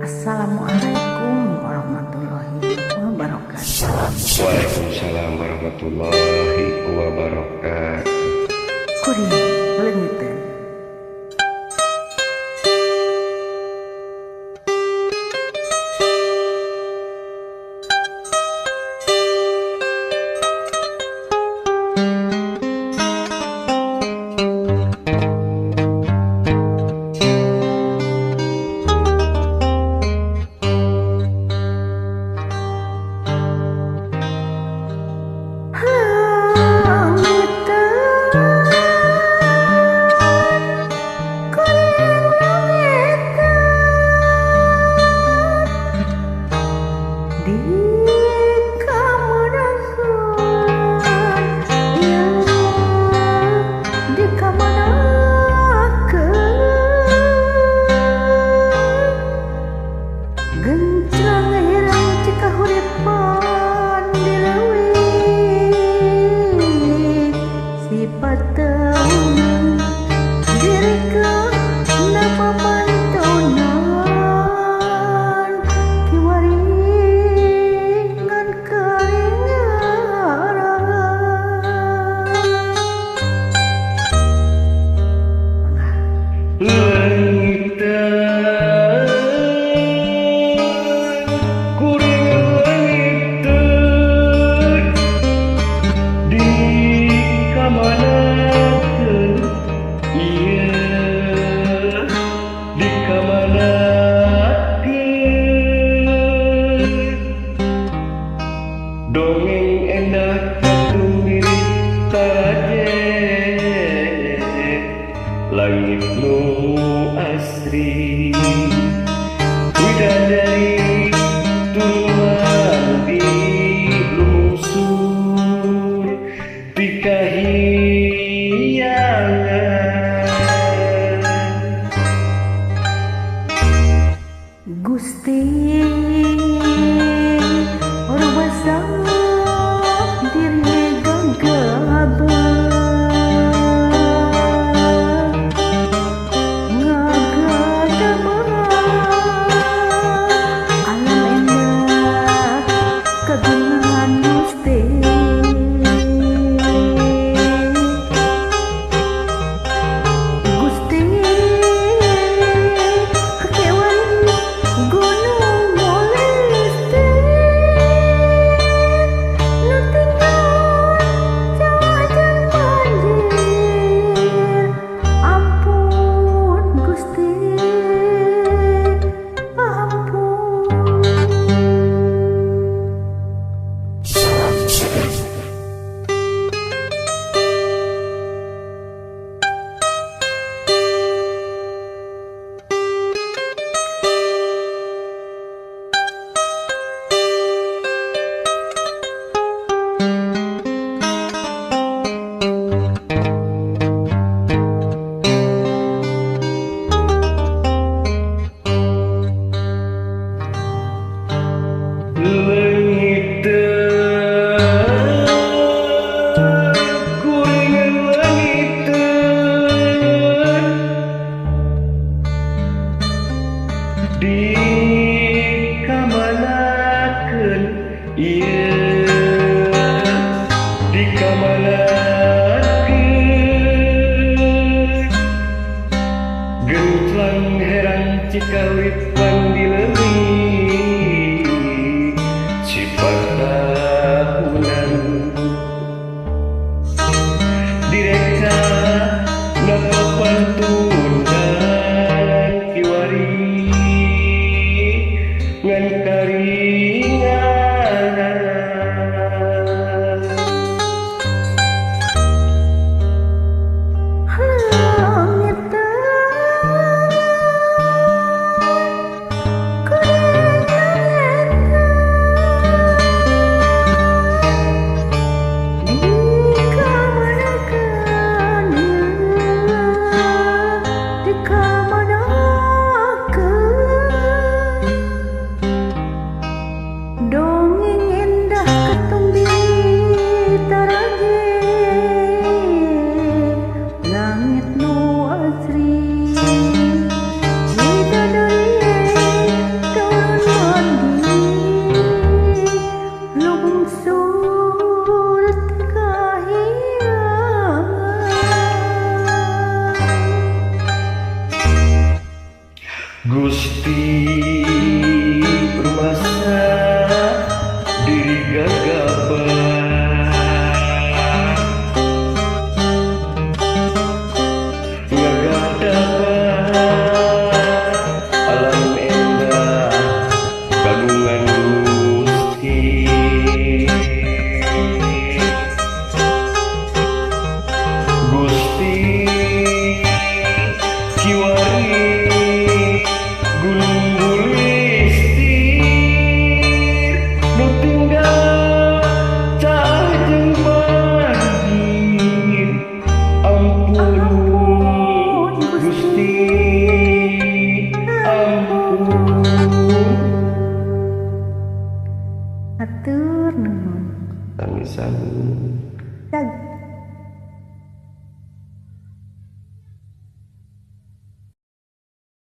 Assalamualaikum warahmatullahi wabarakatuh. Waalaikumsalam warahmatullahi wabarakatuh. Kuring leungiteun. Dongeng endah katung diri taraje langit nu asri widadari turun di lungsur di kahiyangan Gusti orang basah diri gagabah ngagadabah alam endah kagungan Gusti Gusti kewan gunung molesti nu tinggal jajan banjir ampun Gusti ampun. Di kamanakeun ieu di kamanakeun geuntlang herang cikawit pandileuwih cipatahunan direka napapan tundan kiwari ngan karingan Langit Gusti rumasa diri gagabah ngagadabah alam endah kagungan Gusti Gusti kiwari Gunung Bulistir nu tunggal cah jeung banjir ampun Gusti ampun Atur nuhun. tangisan Jag.